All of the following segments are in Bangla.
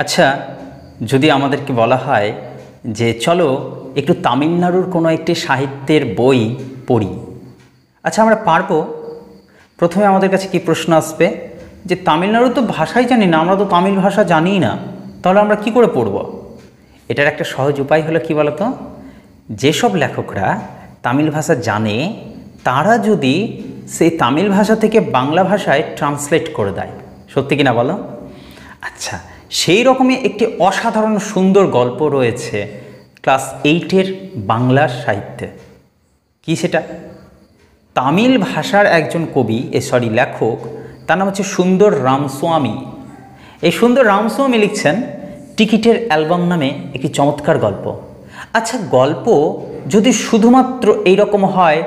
আচ্ছা, যদি আমাদেরকে বলা হয় যে চলো একটু তামিলনাড়ুর কোনো একটি সাহিত্যের বই পড়ি, আচ্ছা আমরা পারবো? প্রথমে আমাদের কাছে কি প্রশ্ন আসবে যে তামিলনাড়ু তো ভাষাই জানি না, আমরা তো তামিল ভাষা জানিই না, তাহলে আমরা কি করে পড়ব? এটার একটা সহজ উপায় হলো কি বলতো, যেসব লেখকরা তামিল ভাষা জানে তারা যদি সেই তামিল ভাষা থেকে বাংলা ভাষায় ট্রান্সলেট করে দেয়, সত্যি কিনা বলো? আচ্ছা, সেই রকমই একটি অসাধারণ সুন্দর গল্প রয়েছে ক্লাস 8-এর বাংলার সাহিত্যে। কি সেটা? তামিল ভাষার একজন কবি, লেখক, তার নাম হচ্ছে সুন্দর রামস্বামী। এই সুন্দর রামস্বামী লিখছেন টিকিটের অ্যালবাম নামে একটি চমৎকার গল্প। আচ্ছা, গল্প যদি শুধুমাত্র এইরকম হয়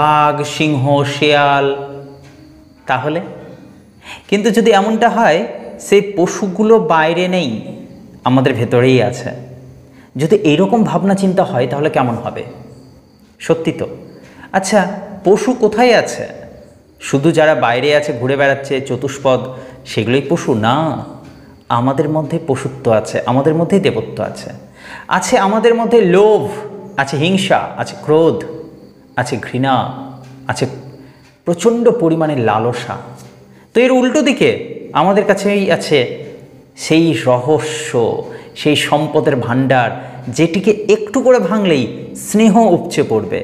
বাঘ, সিংহ, শেয়াল, তাহলে? কিন্তু যদি এমনটা হয় সেই পশুগুলো বাইরে নেই, আমাদের ভেতরেই আছে, যদি এইরকম ভাবনা চিন্তা হয় তাহলে কেমন হবে? সত্যি তো। আচ্ছা, পশু কোথায় আছে? শুধু যারা বাইরে আছে ঘুরে বেড়াচ্ছে চতুষ্পদ সেগুলোই পশু না, আমাদের মধ্যে পশুত্ব আছে, আমাদের মধ্যেই দেবত্ব আছে, আছে আমাদের মধ্যে লোভ, আছে হিংসা, আছে ক্রোধ, আছে ঘৃণা, আছে প্রচণ্ড পরিমাণে লালসা। তো এর উল্টো দিকে আমাদের কাছেই আছে সেই রহস্য, সেই সম্পদের ভাণ্ডার, যেটিকে একটু করে ভাঙলেই স্নেহ উপচে পড়বে,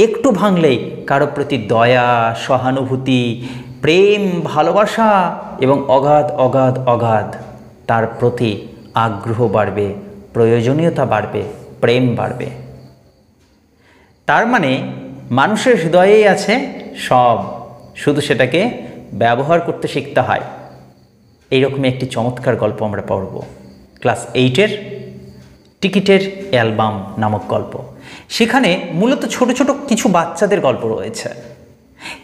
একটু ভাঙলেই কারো প্রতি দয়া, সহানুভূতি, প্রেম, ভালোবাসা এবং অগাধ অগাধ অগাধ তার প্রতি আগ্রহ বাড়বে, প্রয়োজনীয়তা বাড়বে, প্রেম বাড়বে। তার মানে মানুষের হৃদয়েই আছে সব, শুধু সেটাকে ব্যবহার করতে শিখতে হয়। এইরকমই একটি চমৎকার গল্প আমরা পড়ব ক্লাস 8-এর টিকিটের অ্যালবাম নামক গল্প। সেখানে মূলত ছোট ছোট কিছু বাচ্চাদের গল্প রয়েছে,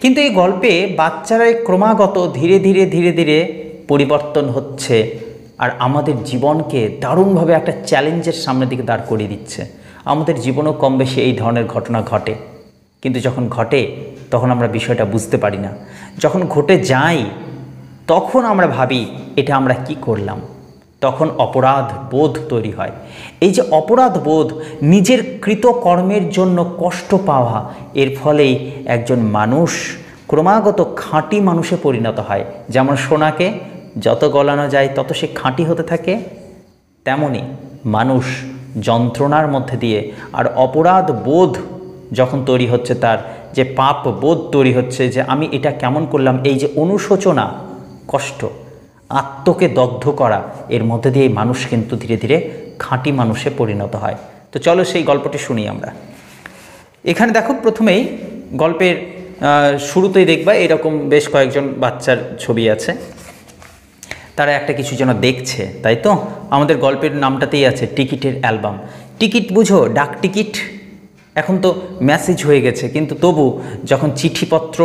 কিন্তু এই গল্পে বাচ্চারা ক্রমাগত ধীরে ধীরে ধীরে ধীরে পরিবর্তন হচ্ছে আর আমাদের জীবনকে দারুণভাবে একটা চ্যালেঞ্জের সামনের দিকে দাঁড় করিয়ে দিচ্ছে। আমাদের জীবনেও কম বেশি এই ধরনের ঘটনা ঘটে, কিন্তু যখন ঘটে তখন আমরা বিষয়টা বুঝতে পারি না। যখন ঘটে যায় তখন আমরা ভাবি এটা আমরা কি করলাম, তখন অপরাধ বোধ তৈরি হয়। এই যে অপরাধ বোধ, নিজের কৃতকর্মের জন্য কষ্ট পাওয়া, এর ফলেই একজন মানুষ ক্রমাগত খাঁটি মানুষে পরিণত হয়। যেমন সোনাকে যত গলানো যায় তত সে খাঁটি হতে থাকে, তেমনি মানুষ যন্ত্রণার মধ্যে দিয়ে আর অপরাধ বোধ যখন তৈরি হচ্ছে, তার যে পাপ বোধ তৈরি হচ্ছে যে আমি এটা কেমন করলাম, এই যে অনুশোচনা, কষ্ট, আত্মকে দগ্ধ করা, এর মধ্যে দিয়ে মানুষ কিন্তু ধীরে ধীরে খাঁটি মানুষে পরিণত হয়। তো চলো সেই গল্পটি শুনি আমরা। এখানে দেখো, প্রথমেই গল্পের শুরুতেই দেখবা এরকম বেশ কয়েকজন বাচ্চার ছবি আছে, তারা একটা কিছু যেন দেখছে, তাই তো? আমাদের গল্পের নামটাতেই আছে টিকিটের অ্যালবাম। টিকিট বুঝো, ডাক টিকিট। এখন তো মেসেজ হয়ে গেছে, কিন্তু তবু যখন চিঠিপত্র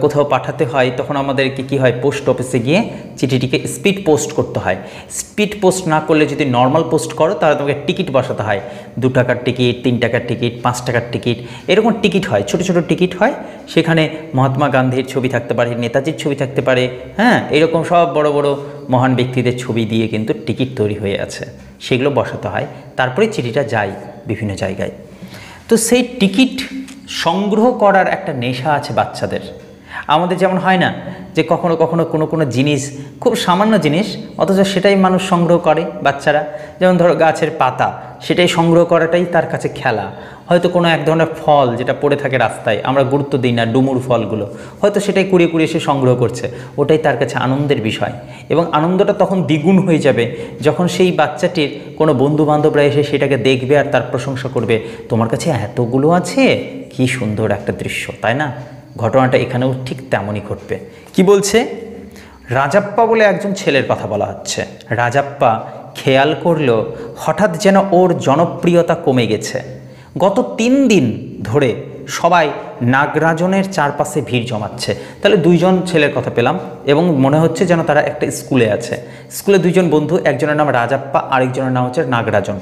কোথাও পাঠাতে হয় তখন আমাদেরকে কি হয়, পোস্ট অফিসে গিয়ে চিঠিটিকে স্পিড পোস্ট করতে হয়। স্পিড পোস্ট না করলে যদি নর্মাল পোস্ট করো তাহলে তোমাকে টিকিট বসাতে হয়। 2 টাকার টিকিট, 3 টাকার টিকিট, 5 টাকার টিকিট, এরকম টিকিট হয়, ছোট ছোট টিকিট হয়। সেখানে মহাত্মা গান্ধীর ছবি থাকতে পারে, নেতাজির ছবি থাকতে পারে, হ্যাঁ, এরকম সব বড় বড় মহান ব্যক্তিদের ছবি দিয়ে কিন্তু টিকিট তৈরি হয়ে আছে, সেগুলো বসাতে হয়। তারপরে চিঠিটা যায় বিভিন্ন জায়গায়। তো সেই টিকিট সংগ্রহ করার একটা নেশা আছে বাচ্চাদের। আমাদের যেমন হয় না যে কখনো কখনো কোনো কোনো জিনিস, খুব সামান্য জিনিস, অথচ সেটাই মানুষ সংগ্রহ করে, বাচ্চারা। যেমন ধরো গাছের পাতা, সেটাই সংগ্রহ করাটাই তার কাছে খেলা। হয়তো কোনো এক ধরনের ফল যেটা পড়ে থাকে রাস্তায়, আমরা গুরুত্ব দিই না, ডুমুর ফলগুলো, হয়তো সেটাই কুড়িয়ে কুড়িয়ে সে সংগ্রহ করছে, ওটাই তার কাছে আনন্দের বিষয়। এবং আনন্দটা তখন দ্বিগুণ হয়ে যাবে যখন সেই বাচ্চাটির কোনো বন্ধুবান্ধবরা এসে সেটাকে দেখবে আর তার প্রশংসা করবে, তোমার কাছে এতগুলো আছে, কি সুন্দর একটা দৃশ্য, তাই না? ঘটনাটা এখানেও ঠিক তেমনই ঘটবে। কি বলছে? রাজাপ্পা বলে একজন ছেলের কথা বলা হচ্ছে। রাজাপ্পা খেয়াল করলো হঠাৎ যেন ওর জনপ্রিয়তা কমে গেছে। গত 3 দিন ধরে সবাই নাগরাজনের চারপাশে ভিড় জমাচ্ছে। তাহলে 2 জন ছেলের কথা পেলাম এবং মনে হচ্ছে যেন তারা একটা স্কুলে আছে। স্কুলে 2 জন বন্ধু, একজনের নাম রাজাপ্পা, আরেকজনের নাম হচ্ছে নাগরাজন।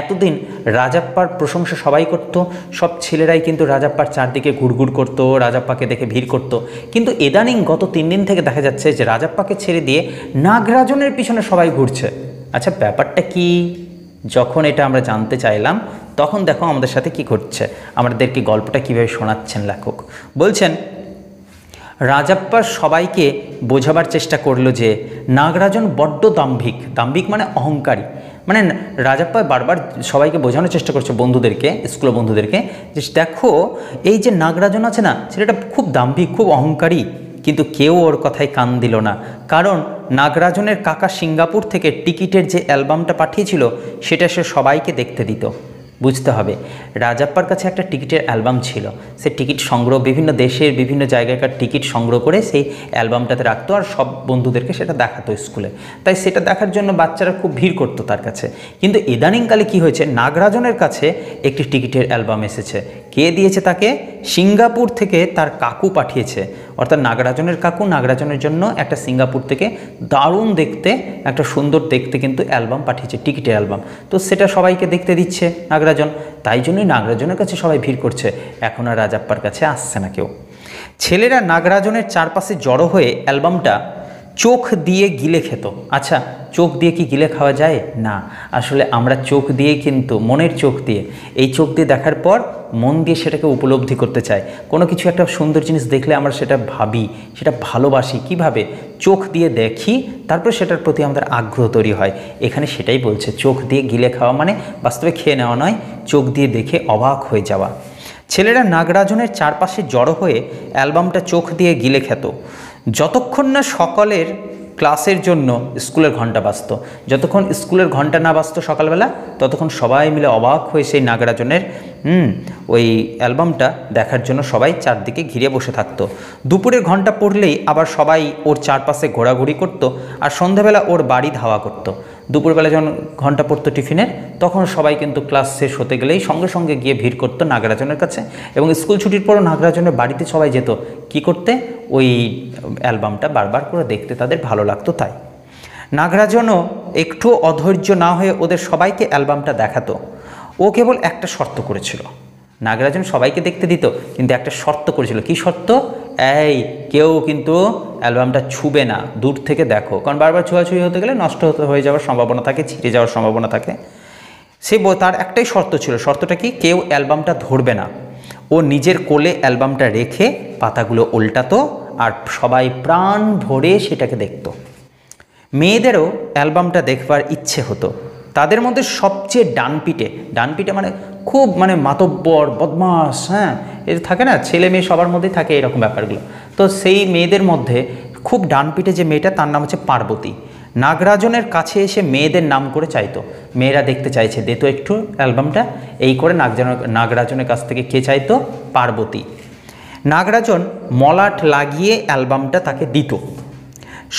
এতদিন রাজাপ্পার প্রশংসা সবাই করত, সব ছেলেরাই কিন্তু রাজাপ্পার চারদিকে ঘুরঘুর করতো, রাজাপ্পাকে দেখে ভিড় করত। কিন্তু ইদানিং গত 3 দিন থেকে দেখা যাচ্ছে যে রাজাপ্পাকে ছেড়ে দিয়ে নাগরাজনের পিছনে সবাই ঘুরছে। আচ্ছা ব্যাপারটা কি? যখন এটা আমরা জানতে চাইলাম তখন দেখো আমাদের সাথে কি ঘটছে, আমাদেরকে গল্পটা কীভাবে শোনাচ্ছেন লেখক। বলছেন রাজাপ্পা সবাইকে বোঝাবার চেষ্টা করলো যে নাগরাজন বড্ড দাম্ভিক, দাম্ভিক মানে অহংকারী, মানে রাজাপ্পা বারবার সবাইকে বোঝানোর চেষ্টা করছে বন্ধুদেরকে, স্কুলের বন্ধুদেরকে, যে দেখো এই যে নাগরাজন আছে না সেটা খুব দাম্ভিক, খুব অহংকারী। কিন্তু কেউ ওর কথায় কান দিল না, কারণ নাগরাজনের কাকা সিঙ্গাপুর থেকে টিকিটের যে অ্যালবামটা পাঠিয়েছিল সেটা সে সবাইকে দেখতে দিত। বুঝতে হবে রাজাপ্পার কাছে একটা টিকিটের অ্যালবাম ছিল, সে টিকিট সংগ্রহ বিভিন্ন দেশের বিভিন্ন জায়গাকার টিকিট সংগ্রহ করে সেই অ্যালবামটাতে রাখতো আর সব বন্ধুদেরকে সেটা দেখাতো স্কুলে। তাই সেটা দেখার জন্য বাচ্চারা খুব ভিড় করতো তার কাছে। কিন্তু ইদানিংকালে কি হয়েছে, নাগরাজনের কাছে একটি টিকিটের অ্যালবাম এসেছে। কে দিয়েছে তাকে? সিঙ্গাপুর থেকে তার কাকু পাঠিয়েছে, অর্থাৎ নাগরাজনের কাকু নাগরাজনের জন্য একটা সিঙ্গাপুর থেকে দারুণ দেখতে, একটা সুন্দর দেখতে কিন্তু অ্যালবাম পাঠিয়েছে, টিকিটের অ্যালবাম। তো সেটা সবাইকে দেখতে দিচ্ছে নাগরাজন, তাই জন্যই নাগরাজনের কাছে সবাই ভিড় করছে, এখন আর রাজাপ্পার কাছে আসছে না কেউ। ছেলেরা নাগরাজনের চারপাশে জড়ো হয়ে অ্যালবামটা চোখ দিয়ে গিলে খেত। আচ্ছা চোখ দিয়ে কি গিলে খাওয়া যায়? না, আসলে আমরা চোখ দিয়ে কিন্তু মনের চোখ দিয়ে, এই চোখ দিয়ে দেখার পর মন দিয়ে সেটাকে উপলব্ধি করতে চাই। কোনো কিছু একটা সুন্দর জিনিস দেখলে আমরা সেটা ভাবি, সেটা ভালোবাসি। কিভাবে? চোখ দিয়ে দেখি, তারপর সেটার প্রতি আমাদের আগ্রহ তৈরি হয়। এখানে সেটাই বলছে, চোখ দিয়ে গিলে খাওয়া মানে বাস্তবে খেয়ে নেওয়া নয়, চোখ দিয়ে দেখে অবাক হয়ে যাওয়া। ছেলেরা নাগরাজনের চারপাশে জড়ো হয়ে অ্যালবামটা চোখ দিয়ে গিলে খেত যতক্ষণ না সকলের ক্লাসের জন্য স্কুলের ঘন্টা বাজত। যতক্ষণ স্কুলের ঘন্টা না বাজত সকালবেলা, ততক্ষণ সবাই মিলে অবাক হয়ে সেই নাগরাজনের ওই অ্যালবামটা দেখার জন্য সবাই চারদিকে ঘিরে বসে থাকতো। দুপুরের ঘন্টা পড়লেই আবার সবাই ওর চারপাশে ঘোরাঘুরি করত আর সন্ধ্যাবেলা ওর বাড়ি ধাওয়া করতো। দুপুরবেলা যখন ঘন্টা পড়তো টিফিনের, তখন সবাই কিন্তু ক্লাস শেষ হতে গেলেই সঙ্গে সঙ্গে গিয়ে ভিড় করতো নাগরাজনের কাছে, এবং স্কুল ছুটির পরও নাগরাজনের বাড়িতে সবাই যেত কি করতে? ওই অ্যালবামটা বারবার করে দেখতে তাদের ভালো লাগতো। তাই নাগরাজনও একটু অধৈর্য না হয়ে ওদের সবাইকে অ্যালবামটা দেখাতো। ও কেবল একটা শর্ত করেছিল, নাগরাজন সবাইকে দেখতে দিত, কিন্তু একটা শর্ত করেছিল। কি শর্ত? এই কেউ কিন্তু অ্যালবামটা ছুবে না, দূর থেকে দেখো, কারণ বারবার ছোঁয়াছুঁয়ি হতে গেলে নষ্ট হয়ে যাওয়ার সম্ভাবনা থাকে, ছিঁড়ে যাওয়ার সম্ভাবনা থাকে। তার একটাই শর্ত ছিল। শর্তটা কি? কেউ অ্যালবামটা ধরবে না, ও নিজের কোলে অ্যালবামটা রেখে পাতাগুলো উল্টাতো আর সবাই প্রাণ ভরে সেটাকে দেখত। মেয়েদেরও অ্যালবামটা দেখবার ইচ্ছে হতো। তাদের মধ্যে সবচেয়ে ডানপিটে মানে খুব মাতব্বর বদমাস, হ্যাঁ এর থাকে না, ছেলে মেয়ে সবার মধ্যেই থাকে এরকম ব্যাপারগুলো। তো সেই মেয়েদের মধ্যে খুব ডানপিটে যে মেয়েটা, তার নাম হচ্ছে পার্বতী। নাগরাজনের কাছে এসে মেয়েদের নাম করে চাইতো, মেয়েরা দেখতে চাইছে, দে তো একটু অ্যালবামটা। এই করে নাগরাজনের কাছ থেকে কে চাইতো? পার্বতী। নাগরাজন মলাট লাগিয়ে অ্যালবামটা তাকে দিত।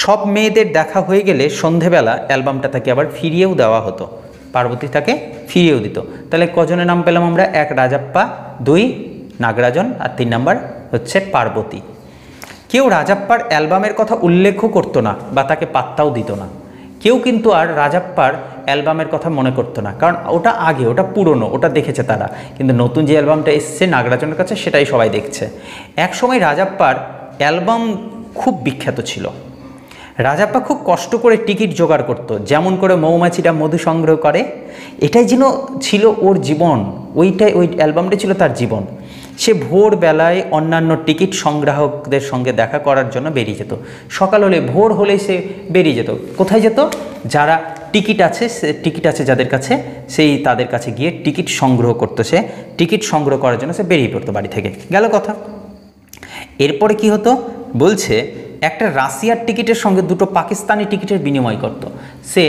সব মেয়েদের দেখা হয়ে গেলে সন্ধেবেলা অ্যালবামটা তাকে আবার ফিরিয়েও দেওয়া হতো, পার্বতী তাকে ফিরিয়েও দিত। তাহলে কজনের নাম পেলাম আমরা? 1 রাজাপ্পা, 2 নাগরাজন, আর 3 নাম্বার হচ্ছে পার্বতী। কেউ রাজাপ্পার অ্যালবামের কথা উল্লেখও করতো না বা তাকে পাত্তাও দিত না। কেউ কিন্তু আর রাজাপ্পার অ্যালবামের কথা মনে করতো না, কারণ ওটা আগে, ওটা পুরনো, ওটা দেখেছে তারা। কিন্তু নতুন যে অ্যালবামটা এসছে নাগরাজনের কাছে, সেটাই সবাই দেখছে। একসময় রাজাপ্পার অ্যালবাম খুব বিখ্যাত ছিল। রাজাপ্পা খুব কষ্ট করে টিকিট জোগাড় করতো, যেমন করে মৌমাছিটা মধু সংগ্রহ করে। এটাই যেন ছিল ওর জীবন, ওই অ্যালবামটা ছিল তার জীবন। সে ভোরবেলায় অন্যান্য টিকিট সংগ্রাহকদের সঙ্গে দেখা করার জন্য বেরিয়ে যেত। সকাল হলে, ভোর হলেই সে বেরিয়ে যেত। কোথায় যেত? যারা টিকিট আছে যাদের কাছে, তাদের কাছে গিয়ে টিকিট সংগ্রহ করতো। সে টিকিট সংগ্রহ করার জন্য সে বেরিয়ে পড়তো বাড়ি থেকে। গেল কথা। এরপরে কি হতো? বলছে একটা রাশিয়ার টিকিটের সঙ্গে 2টো পাকিস্তানি টিকিটের বিনিময় করত। সে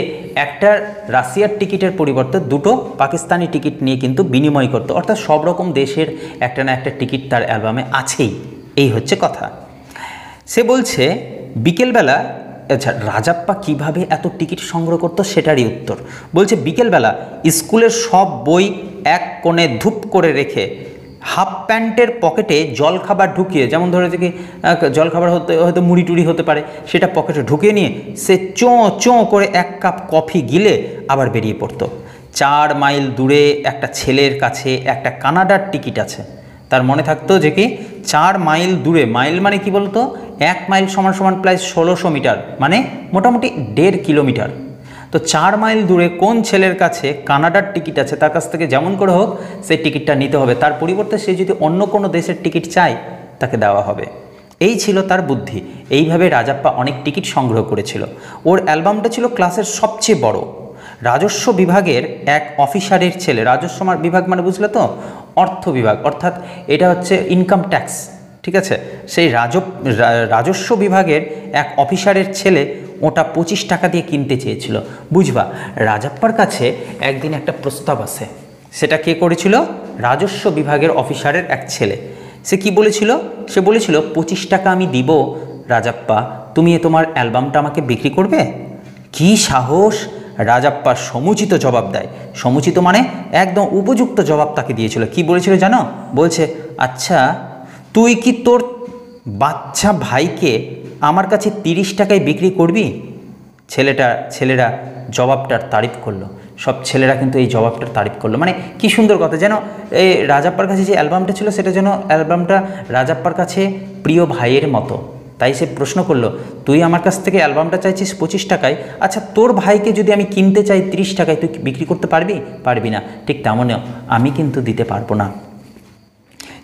একটা রাশিয়ার টিকিটের পরিবর্তে 2টো পাকিস্তানি টিকিট নিয়ে কিন্তু বিনিময় করত। অর্থাৎ সব রকম দেশের একটা না একটা টিকিট তার অ্যালবামে আছেই, এই হচ্ছে কথা। সে বলছে বিকেলবেলা, আচ্ছা রাজাপ্পা কিভাবে এত টিকিট সংগ্রহ করতো সেটারই উত্তর। বলছে বিকেলবেলা স্কুলের সব বই এক কোণে ধূপ করে রেখে হাফ প্যান্টের পকেটে জলখাবার ঢুকিয়ে, যেমন ধরে যে কি জলখাবার হয়তো মুড়ি টুড়ি হতে পারে, সেটা পকেটে ঢুকিয়ে নিয়ে সে চোঁ করে 1 কাপ কফি গিলে আবার বেরিয়ে পড়তো। 4 মাইল দূরে একটা ছেলের কাছে একটা কানাডার টিকিট আছে। তার মনে থাকতো যে কি 4 মাইল দূরে, মাইল মানে কি বলতো? 1 মাইল সমান প্রায় 1600 মিটার, মানে মোটামুটি 1.5 কিলোমিটার তো 4 মাইল দূরে কোন ছেলের কাছে কানাডার টিকিট আছে, তার কাছ থেকে যেমন করে হোক সেই টিকিটটা নিতে হবে, তার পরিবর্তে সে যদি অন্য কোনো দেশের টিকিট চায় তাকে দেওয়া হবে। এই ছিল তার বুদ্ধি। এইভাবে রাজাপ্পা অনেক টিকিট সংগ্রহ করেছিল। ওর অ্যালবামটা ছিল ক্লাসের সবচেয়ে বড়। রাজস্ব বিভাগের এক অফিসারের ছেলে, রাজস্ব বিভাগ মানে বুঝলে তো, অর্থ বিভাগ, অর্থাৎ এটা হচ্ছে ইনকাম ট্যাক্স, ঠিক আছে, সেই রাজস্ব বিভাগের এক অফিসারের ছেলে ওটা 25 টাকা দিয়ে কিনতে চেয়েছিল। বুঝবা, রাজাপ্পার কাছে একদিন একটা প্রস্তাব আসে। সেটা কে করেছিল? রাজস্ব বিভাগের অফিসারের এক ছেলে। সে কি বলেছিল? সে বলেছিল 25 টাকা আমি দিব রাজাপ্পা, তুমি তোমার অ্যালবামটা আমাকে বিক্রি করবে। কি সাহস! রাজাপ্পা সমুচিত জবাব দেয়। সমুচিত মানে একদম উপযুক্ত জবাব তাকে দিয়েছিল। কি বলেছিল জানো? বলছে, আচ্ছা তুই কি তোর বাচ্চা ভাইকে আমার কাছে 30 টাকায় বিক্রি করবি? ছেলেরা জবাবটার তারিফ করলো। সব ছেলেরা কিন্তু এই জবাবটার তারিফ করলো। মানে কি সুন্দর কথা, যেন এই রাজাপ্পার কাছে যে অ্যালবামটা ছিল সেটা যেন অ্যালবামটা রাজাপ্পার কাছে প্রিয় ভাইয়ের মতো। তাই সে প্রশ্ন করলো, তুই আমার কাছ থেকে অ্যালবামটা চাইছিস 25 টাকায়, আচ্ছা তোর ভাইকে যদি আমি কিনতে চাই 30 টাকায়, তুই বিক্রি করতে পারবি? পারবি না। ঠিক তেমনও আমি কিন্তু দিতে পারবো না।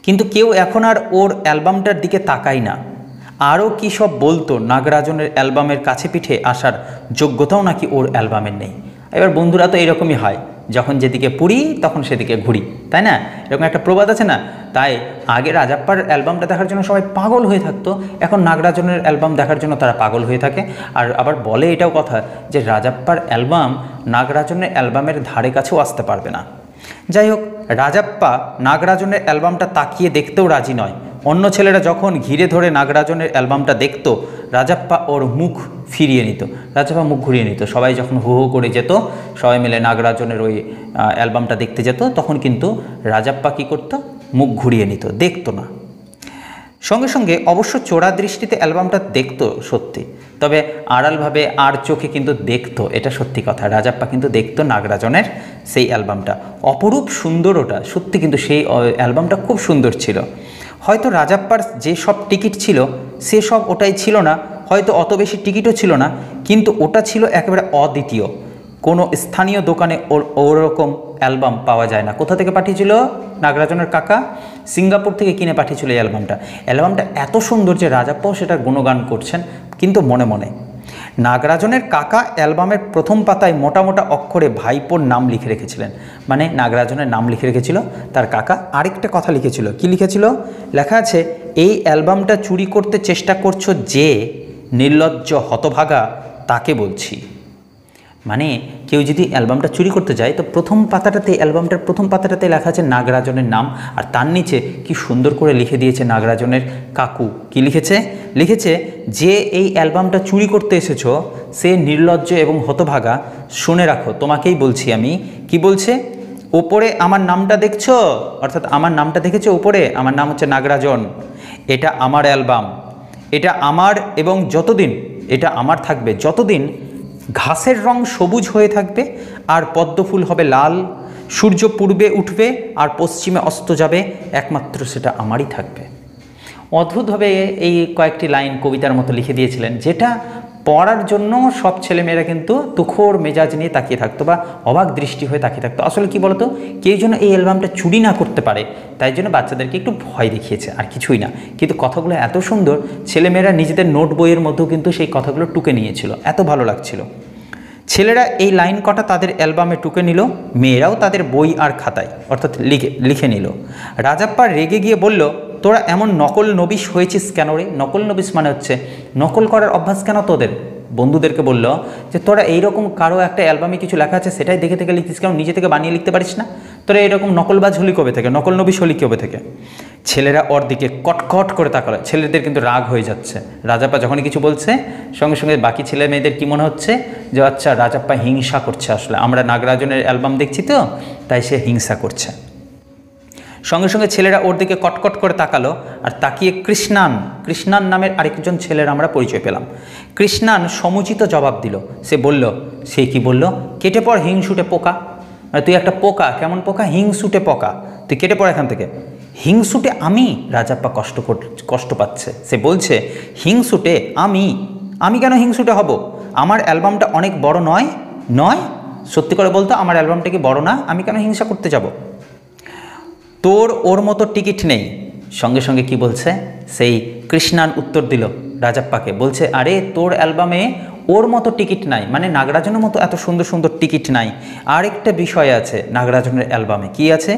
কিন্তু কেউ এখন আর ওর অ্যালবামটার দিকে তাকায় না। আরও কী সব বলতো, নাগরাজনের অ্যালবামের কাছে পিঠে আসার যোগ্যতাও নাকি ওর অ্যালবামের নেই। এবার বন্ধুরা তো এরকমই হয়, যখন যেদিকে পুরি তখন সেদিকে ঘুরি, তাই না? এরকম একটা প্রবাদ আছে না? তাই আগে রাজাপ্পার অ্যালবামটা দেখার জন্য সবাই পাগল হয়ে থাকতো, এখন নাগরাজনের অ্যালবাম দেখার জন্য তারা পাগল হয়ে থাকে। আর আবার বলে এটাও কথা যে রাজাপ্পার অ্যালবাম নাগরাজনের অ্যালবামের ধারে কাছেও আসতে পারবে না। যাই হোক, রাজাপ্পা নাগরাজনের অ্যালবামটা তাকিয়ে দেখতেও রাজি নয়। অন্য ছেলেরা যখন ঘিরে ধরে নাগরাজনের অ্যালবামটা দেখতো, রাজাপ্পা ওর মুখ ফিরিয়ে নিত, রাজাপ্পা মুখ ঘুরিয়ে নিত। সবাই যখন হো হো করে যেত, সবাই মিলে নাগরাজনের ওই অ্যালবামটা দেখতে যেত, তখন কিন্তু রাজাপ্পা কী করতো? মুখ ঘুরিয়ে নিত, দেখতো না। সঙ্গে সঙ্গে অবশ্য চোরা দৃষ্টিতে অ্যালবামটা দেখতো সত্যি, তবে আড়ালভাবে আর চোখে কিন্তু দেখতো, এটা সত্যি কথা। রাজাপ্পা কিন্তু দেখতো নাগরাজনের সেই অ্যালবামটা, অপরূপ সুন্দর ওটা সত্যি, কিন্তু সেই অ্যালবামটা খুব সুন্দর ছিল। হয়তো রাজাপ্পার যে সব টিকিট ছিল সে সব ওটাই ছিল না, হয়তো অত বেশি টিকিটও ছিল না, কিন্তু ওটা ছিল একেবারে অদ্বিতীয়। কোনো স্থানীয় দোকানে ওরকম অ্যালবাম পাওয়া যায় না। কোথা থেকে পাঠিয়েছিল নাগরাজনের কাকা? সিঙ্গাপুর থেকে কিনে পাঠিয়েছিল এই অ্যালবামটা এত সুন্দর যে রাজাপ্পাও সেটার গুণগান করছেন, কিন্তু মনে মনে। নাগরাজনের কাকা অ্যালবামের প্রথম পাতায় মোটা মোটা অক্ষরে ভাইপোর নাম লিখে রেখেছিলেন। মানে নাগরাজনের নাম লিখে রেখেছিল তার কাকা। আরেকটা কথা লিখেছিল। কি লিখেছিল? লেখা আছে, এই অ্যালবামটা চুরি করতে চেষ্টা করছো যে নির্লজ্জ হতভাগা, তাকে বলছি। মানে কেউ যদি অ্যালবামটা চুরি করতে যায় তো অ্যালবামটার প্রথম পাতাটাতে লেখা আছে নাগরাজনের নাম, আর তার নিচে কি সুন্দর করে লিখে দিয়েছে নাগরাজনের কাকু। কি লিখেছে যে এই অ্যালবামটা চুরি করতে এসেছো সে নির্লজ্জ এবং হতভাগা, শুনে রাখো তোমাকেই বলছি আমি। কি বলছে? ওপরে আমার নামটা দেখছো, অর্থাৎ আমার নামটা দেখেছো ওপরে, আমার নাম হচ্ছে নাগরাজন, এটা আমার অ্যালবাম, এটা আমার, এবং যতদিন এটা আমার থাকবে, যতদিন ঘাসের রং সবুজ হয়ে থাকবে আর পদ্মফুল হবে লাল, সূর্য পূর্বে উঠবে আর পশ্চিমে অস্ত যাবে, একমাত্র সেটা আমারই থাকবে। অদ্ভুতভাবে এই কয়েকটি লাইন কবিতার মতো লিখে দিয়েছিলেন, যেটা পড়ার জন্য সব ছেলেমেয়েরা কিন্তু তুখোর মেজাজ নিয়ে তাকিয়ে থাকতো বা অবাক দৃষ্টি হয়ে তাকিয়ে থাকতো। আসলে কি বলতো, কেউ যেন এই অ্যালবামটা চুরি না করতে পারে তাই জন্য বাচ্চাদেরকে একটু ভয় দেখিয়েছে, আর কিছুই না। কিন্তু কথাগুলো এত সুন্দর, ছেলেমেয়েরা নিজেদের নোট বইয়ের মধ্যেও কিন্তু সেই কথাগুলো টুকে নিয়েছিল, এত ভালো লাগছিল। ছেলেরা এই লাইন কটা তাদের অ্যালবামে টুকে নিল, মেয়েরাও তাদের বই আর খাতায় অর্থাৎ লিখে নিল। রাজাপ্পা রেগে গিয়ে বলল, তোরা এমন নকল নবিশ হয়েছিস কেন রে? নকল নবিশ মানে হচ্ছে নকল করার অভ্যাস কেন তোদের? বন্ধুদেরকে বলল যে তোরা এইরকম কারো একটা অ্যালবামে কিছু লেখা আছে সেটাই দেখে থেকে লিখতিস কেন? নিজে থেকে বানিয়ে লিখতে পারিস না? তোরা এরকম নকলবাজ হলি কবে থেকে? নকল নবিশ হলি কবে থেকে? ছেলেরা ওর দিকে কটকট করে তাকালো। ছেলেদের কিন্তু রাগ হয়ে যাচ্ছে। রাজাপ্পা যখনই কিছু বলছে সঙ্গে সঙ্গে বাকি ছেলে মেয়েদের কী মনে হচ্ছে যে আচ্ছা রাজাপ্পা হিংসা করছে, আসলে আমরা নাগরাজনের অ্যালবাম দেখছি তো তাই সে হিংসা করছে। সঙ্গে সঙ্গে ছেলেরা ওর দিকে কটকট করে তাকালো, আর তাকিয়ে কৃষ্ণান নামের আরেকজন ছেলের আমরা পরিচয় পেলাম। কৃষ্ণান সমুচিত জবাব দিল। সে বলল, সে কি বলল? কেটে পড় হিংসুটে পোকা। তুই একটা পোকা। কেমন পোকা? হিংসুটে পোকা, তুই কেটে পড় এখান থেকে। হিংসুটে আমি? রাজাপ্পা কষ্ট পাচ্ছে। সে বলছে, হিংসুটে আমি কেন হিংসুটে হব? আমার অ্যালবামটা অনেক বড় নয়? নয়, সত্যি করে বলতো আমার অ্যালবামটা কি বড় না, আমি কেন হিংসা করতে যাব? তোর ওর মতো টিকিট নেই। সঙ্গে সঙ্গে কি বলছে, সেই কৃষ্ণান উত্তর দিল রাজাপ্পাকে, বলছে আরে তোর অ্যালবামে ওর মতো টিকিট নাই, মানে নাগরাজনের মতো এত সুন্দর সুন্দর টিকিট নাই। আরেকটা বিষয় আছে নাগরাজনের অ্যালবামে, কি আছে,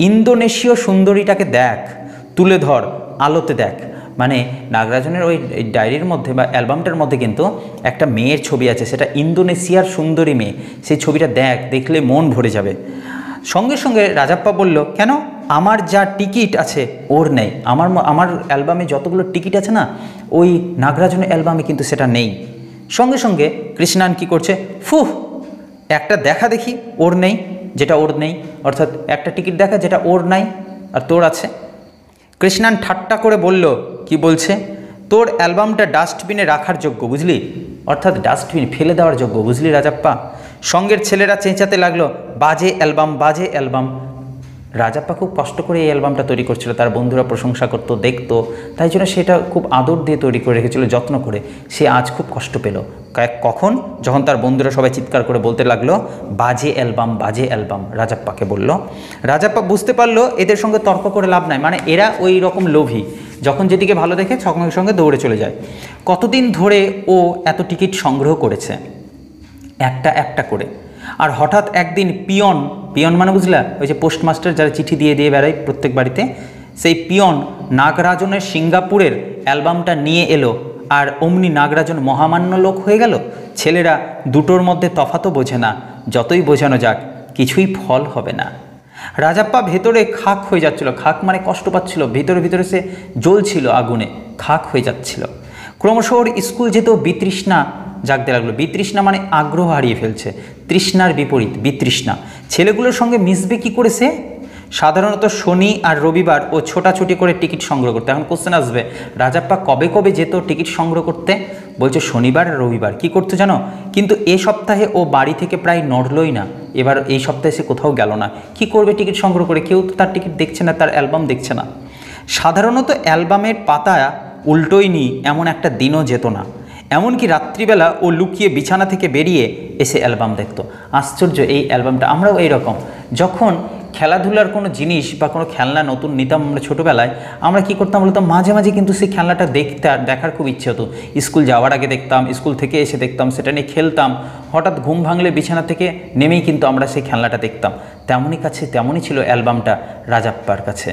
ইন্দোনেশীয় সুন্দরীটাকে দেখ, তুলে ধর, আলোতে দেখ। মানে নাগরাজনের ওই ডায়েরির মধ্যে বা অ্যালবামটার মধ্যে কিন্তু একটা মেয়ের ছবি আছে, সেটা ইন্দোনেশিয়ার সুন্দরী মেয়ে, সেই ছবিটা দেখলে মন ভরে যাবে। সঙ্গে সঙ্গে রাজাপ্পা বলল, কেন, আমার যা টিকিট আছে ওর নেই, আমার অ্যালবামে যতগুলো টিকিট আছে না, ওই নাগরাজনের অ্যালবামে কিন্তু সেটা নেই। সঙ্গে সঙ্গে কৃষ্ণান কি করছে, ফুহ, একটা দেখা দেখি ওর নেই, যেটা ওর নেই, অর্থাৎ একটা টিকিট দেখা যেটা ওর নাই আর তোর আছে। কৃষ্ণান ঠাট্টা করে বলল, কি বলছে, তোর অ্যালবামটা ডাস্টবিনে রাখার যোগ্য, বুঝলি, অর্থাৎ ডাস্টবিন ফেলে দেওয়ার যোগ্য, বুঝলি রাজাপ্পা। সঙ্গের ছেলেরা চেঁচাতে লাগলো, বাজে অ্যালবাম, বাজে অ্যালবাম। রাজাপ্পা খুব কষ্ট করে এই অ্যালবামটা তৈরি করছিল, তার বন্ধুরা প্রশংসা করতো, দেখতো, তাই জন্য সেটা খুব আদর দিয়ে তৈরি করে রেখেছিল, যত্ন করে। সে আজ খুব কষ্ট পেল, কখন, যখন তার বন্ধুরা সবাই চিৎকার করে বলতে লাগলো, বাজে অ্যালবাম, বাজে অ্যালবাম। রাজাপ্পাকে বলল, রাজাপ্পা বুঝতে পারলো এদের সঙ্গে তর্ক করে লাভ নাই, মানে এরা ওই রকম লোভী, যখন যেদিকে ভালো দেখে সঙ্গে সঙ্গে দৌড়ে চলে যায়। কতদিন ধরে ও এত টিকিট সংগ্রহ করেছে, একটা একটা করে, আর হঠাৎ একদিন পিয়ন মানে বুঝলা, ওই যে পোস্টমাস্টার যারা চিঠি দিয়ে দিয়ে বেড়ায় প্রত্যেক বাড়িতে, সেই পিয়ন নাগরাজনের সিঙ্গাপুরের অ্যালবামটা নিয়ে এলো, আর অমনি নাগরাজন মহামান্য লোক হয়ে গেল। ছেলেরা দুটোর মধ্যে তফাতও বোঝে না, যতই বোঝানো যাক কিছুই ফল হবে না। রাজাপ্পা ভেতরে খাক হয়ে যাচ্ছিল, খাক মানে কষ্ট পাচ্ছিল, ভিতরে ভিতরে সে জ্বলছিল আগুনে, খাক হয়ে যাচ্ছিল। ক্রমশ ওর স্কুল যেতেও বিতৃষ্ণা জাগতে লাগলো। বিতৃষ্ণা মানে আগ্রহ হারিয়ে ফেলছে, তৃষ্ণার বিপরীত বিতৃষ্ণা। ছেলেগুলোর সঙ্গে মিশবে কি করে সে? সাধারণত শনি আর রবিবার ও ছোটাছুটি করে টিকিট সংগ্রহ করতে। এখন কোশ্চেন আসবে, রাজাপ্পা কবে কবে যেত টিকিট সংগ্রহ করতে? বলছে শনিবার আর রবিবার। কী করতে জানো? কিন্তু এ সপ্তাহে ও বাড়ি থেকে প্রায় নড়লই না, এবার এই সপ্তাহে সে কোথাও গেল না। কি করবে টিকিট সংগ্রহ করে? কেউ তো তার টিকিট দেখছে না, তার অ্যালবাম দেখছে না। সাধারণত অ্যালবামের পাতা উল্টোই নি এমন একটা দিনও যেত না। এমনকি রাত্রিবেলা ও লুকিয়ে বিছানা থেকে বেরিয়ে এসে অ্যালবাম দেখতো। আশ্চর্য, এই অ্যালবামটা আমরাও এইরকম, যখন খেলাধুলার কোনো জিনিস বা কোনো খেলনা নতুন নিতাম আমরা ছোটোবেলায়, আমরা কী করতাম বলতো, মাঝে মাঝে কিন্তু সেই খেলনাটা দেখার খুব ইচ্ছে হতো। স্কুল যাওয়ার আগে দেখতাম, স্কুল থেকে এসে দেখতাম, সেটা নিয়ে খেলতাম। হঠাৎ ঘুম ভাঙলে বিছানা থেকে নেমেই কিন্তু আমরা সেই খেলনাটা দেখতাম। তেমনই ছিল অ্যালবামটা রাজাপ্পার কাছে।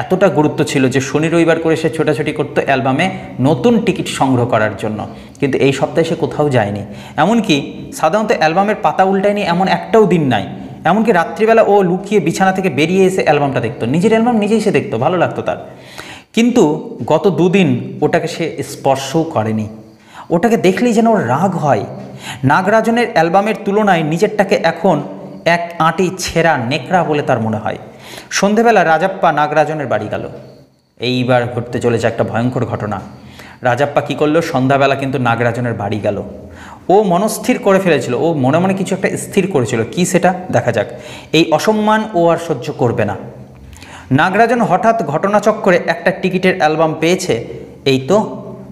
এতটা গুরুত্ব ছিল যে শনি রবিবার করে সে ছোটাছুটি করতো অ্যালবামে নতুন টিকিট সংগ্রহ করার জন্য, কিন্তু এই সপ্তাহে সে কোথাও যায়নি। এমনকি সাধারণত অ্যালবামের পাতা উল্টায়নি এমন একটাও দিন নাই। এমনকি রাত্রিবেলা ও লুকিয়ে বিছানা থেকে বেরিয়ে এসে অ্যালবামটা দেখতো, নিজের অ্যালবাম নিজেই সে দেখতো, ভালো লাগতো তার। কিন্তু গত দুদিন ওটাকে সে স্পর্শও করেনি। ওটাকে দেখলেই যেন ওর রাগ হয়। নাগরাজনের অ্যালবামের তুলনায় নিজেরটাকে এখন এক আঁটি ছেঁড়া নেকড়া বলে তার মনে হয়। সন্ধেবেলা রাজাপ্পা নাগরাজনের বাড়ি গেল। এইবার ঘটতে চলেছে একটা ভয়ঙ্কর ঘটনা। রাজাপ্পা কী করলো, সন্ধ্যাবেলা কিন্তু নাগরাজনের বাড়ি গেল। ও মনস্থির করে ফেলেছিল, ও মনে মনে কিছু একটা স্থির করেছিল। কি সেটা দেখা যাক। এই অসম্মান ও আর সহ্য করবে না। নাগরাজন হঠাৎ ঘটনাচক্রে একটা টিকিটের অ্যালবাম পেয়েছে, এই তো,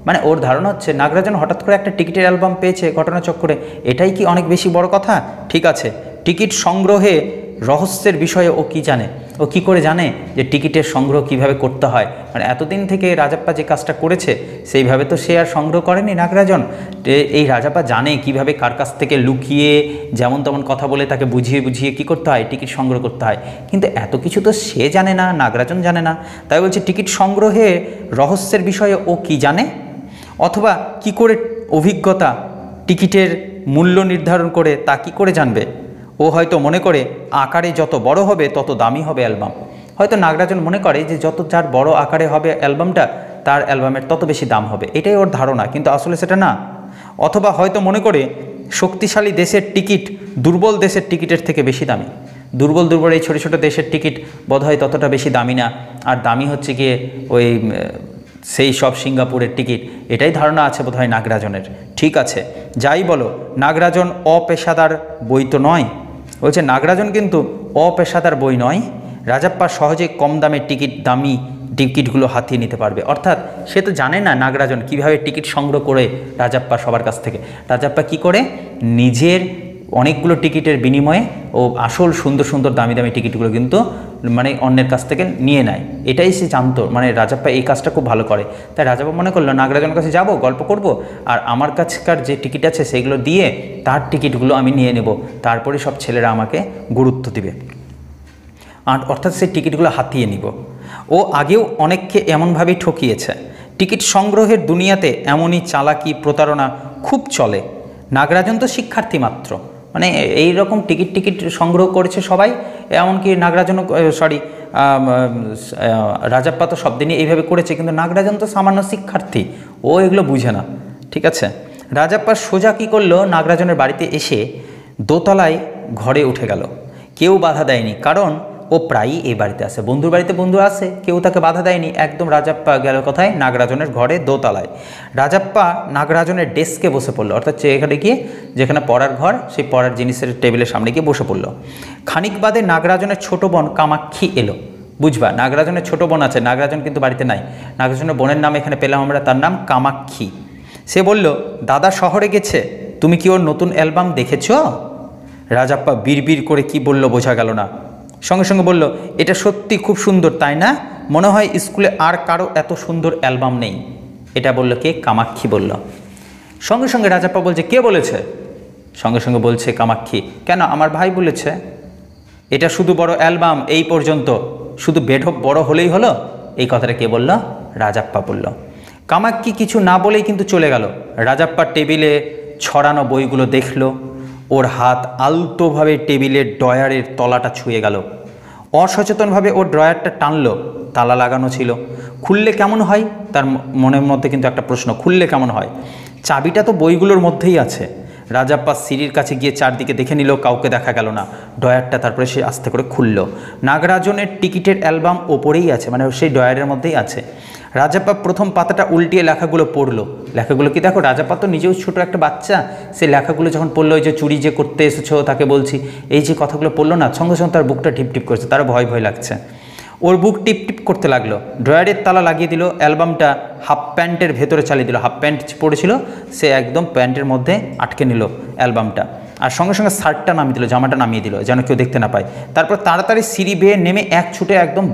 মানে ওর ধারণা হচ্ছে নাগরাজন হঠাৎ করে একটা টিকিটের অ্যালবাম পেয়েছে ঘটনাচক্রে, এটাই কি অনেক বেশি বড় কথা? ঠিক আছে, টিকিট সংগ্রহে রহস্যের বিষয়ে ও কি জানে? ও কি করে জানে যে টিকিটের সংগ্রহ কিভাবে করতে হয়? মানে এতদিন থেকে রাজাপ্পা যে কাজটা করেছে সেইভাবে তো সে আর সংগ্রহ করেনি নাগরাজন। এই রাজাপ্পা জানে কিভাবে কার কাছ থেকে লুকিয়ে যেমন তেমন কথা বলে তাকে বুঝিয়ে বুঝিয়ে কী করতে হয়, টিকিট সংগ্রহ করতে হয়। কিন্তু এত কিছু তো সে জানে না, নাগরাজন জানে না। তাই বলছে টিকিট সংগ্রহে রহস্যের বিষয়ে ও কি জানে, অথবা কি করে অভিজ্ঞতা টিকিটের মূল্য নির্ধারণ করে তা কী করে জানবে? ও হয়তো মনে করে আকারে যত বড় হবে তত দামি হবে অ্যালবাম। হয়তো নাগরাজন মনে করে যে যত যার বড় আকারে হবে অ্যালবামটা, তার অ্যালবামের তত বেশি দাম হবে, এটাই ওর ধারণা, কিন্তু আসলে সেটা না। অথবা হয়তো মনে করে শক্তিশালী দেশের টিকিট দুর্বল দেশের টিকিটের থেকে বেশি দামি। দুর্বল এই ছোটো ছোটো দেশের টিকিট বোধহয় ততটা বেশি দামি না, আর দামি হচ্ছে গিয়ে ওই সেই সব সিঙ্গাপুরের টিকিট, এটাই ধারণা আছে বোধহয় নাগরাজনের। ঠিক আছে, যাই বলো, নাগরাজন অপেশাদার বই তো নয়। বলছে নাগরাজন কিন্তু অপেশাদার বই নয়। রাজাপ্পা সহজে কম দামের দামি টিকিটগুলো হাতিয়ে নিতে পারবে। অর্থাৎ সে তো জানে না নাগরাজন কিভাবে টিকিট সংগ্রহ করে রাজাপ্পা সবার কাছ থেকে। রাজাপ্পা কি করে, নিজের অনেকগুলো টিকিটের বিনিময়ে ও আসল সুন্দর সুন্দর দামি দামি টিকিটগুলো কিন্তু মানে অন্যের কাছ থেকে নিয়ে নেয়। এটাই সে জানতো, মানে রাজাপ্পা এই কাজটা খুব ভালো করে। তাই রাজাপ্পা মনে করলো নাগরাজনের কাছে যাব, গল্প করব, আর আমার কাছকার যে টিকিট আছে সেগুলো দিয়ে তার টিকিটগুলো আমি নিয়ে নেব, তারপরে সব ছেলেরা আমাকে গুরুত্ব দিবে, আর অর্থাৎ সেই টিকিটগুলো হাতিয়ে নিব। ও আগেও অনেককে এমনভাবেই ঠকিয়েছে। টিকিট সংগ্রহের দুনিয়াতে এমনই চালাকি প্রতারণা খুব চলে। নাগরাজন তো শিক্ষার্থী মাত্র, মানে এই রকম টিকিট সংগ্রহ করেছে সবাই, এমনকি নাগরাজনও রাজাপ্পা তো সব দিনই এইভাবে করেছে, কিন্তু নাগরাজন তো সামান্য শিক্ষার্থী, ও এগুলো বুঝে না। ঠিক আছে, রাজাপ্পা সোজা কী করলো, নাগরাজনের বাড়িতে এসে দোতলায় ঘরে উঠে গেল। কেউ বাধা দেয়নি, কারণ ও প্রায়ই এই বাড়িতে আসে, বন্ধুর বাড়িতে বন্ধু আসে, কেউ তাকে বাধা দেয়নি। একদম রাজাপ্পা গেল কোথায়, নাগরাজনের ঘরে দোতলায়। রাজাপ্পা নাগরাজনের ডেস্কে বসে পড়লো, অর্থাৎ এখানে গিয়ে যেখানে পড়ার ঘর, সেই পড়ার জিনিসের টেবিলের সামনে গিয়ে বসে পড়লো। খানিক বাদে নাগরাজনের ছোট বোন কামাক্ষী এলো। বুঝবা, নাগরাজনের ছোট বোন আছে, নাগরাজন কিন্তু বাড়িতে নাই। নাগরাজনের বোনের নাম এখানে পেলাম আমরা, তার নাম কামাক্ষী। সে বলল, দাদা শহরে গেছে, তুমি কি ওর নতুন অ্যালবাম দেখেছো? রাজাপ্পা বিড়বিড় করে কি বলল বোঝা গেল না। সঙ্গে সঙ্গে বলল, এটা সত্যি খুব সুন্দর, তাই না? মনে হয় স্কুলে আর কারো এত সুন্দর অ্যালবাম নেই। এটা বলল কে? কামাক্ষী বলল। সঙ্গে সঙ্গে রাজাপ্পা বলছে, কে বলেছে? সঙ্গে সঙ্গে বলছে কামাক্ষী, কেন, আমার ভাই বলেছে। এটা শুধু বড় অ্যালবাম, এই পর্যন্ত, শুধু বেঢপ বড় হলেই হলো। এই কথাটা কে বলল? রাজাপ্পা বলল। কামাক্ষী কিছু না বলেই কিন্তু চলে গেল। রাজাপ্পার টেবিলে ছড়ানো বইগুলো দেখল। ওর হাত আলতোভাবে টেবিলের ড্রয়ারের তলাটা ছুঁয়ে গেল। অসচেতনভাবে ওর ড্রয়ারটা টানলো, তালা লাগানো ছিল। খুললে কেমন হয়, তার মনের মধ্যে কিন্তু একটা প্রশ্ন, খুললে কেমন হয়? চাবিটা তো বইগুলোর মধ্যেই আছে। রাজাপ্পা সিঁড়ির কাছে গিয়ে চারদিকে দেখে নিল, কাউকে দেখা গেল না। ড্রয়ারটা তারপরে সে আস্তে করে খুলল। নাগরাজনের টিকিটের অ্যালবাম ওপরেই আছে, মানে সেই ড্রয়ারের মধ্যেই আছে। রাজাপ্পা প্রথম পাতাটা উল্টিয়ে লেখাগুলো পড়লো। লেখাগুলো কি দেখো, রাজাপ্পা তো নিজেও ছোটো একটা বাচ্চা, সেই লেখাগুলো যখন পড়লো, ওই যে চুরি যে করতে এসেছো তাকে বলছি, এই যে কথাগুলো পড়লো না, সঙ্গে সঙ্গে তার বুকটা টিপটিপ করছে, তার ভয় ভয় লাগছে। ওর বুক টিপটিপ করতে লাগলো। ড্রয়ারের তালা লাগিয়ে দিল, অ্যালবামটা হাফ প্যান্টের ভেতরে চালিয়ে দিল। হাফ প্যান্ট পরেছিল, সে একদম প্যান্টের মধ্যে আটকে নিল অ্যালবামটা, আর সঙ্গে সঙ্গে শার্টটা নামিয়ে দিল, জামাটা নামিয়ে দিল, যেন কেউ দেখতে না পায়। তারপর তাড়াতাড়ি সিঁড়ি বেয়ে নেমে এক ছুটে একদম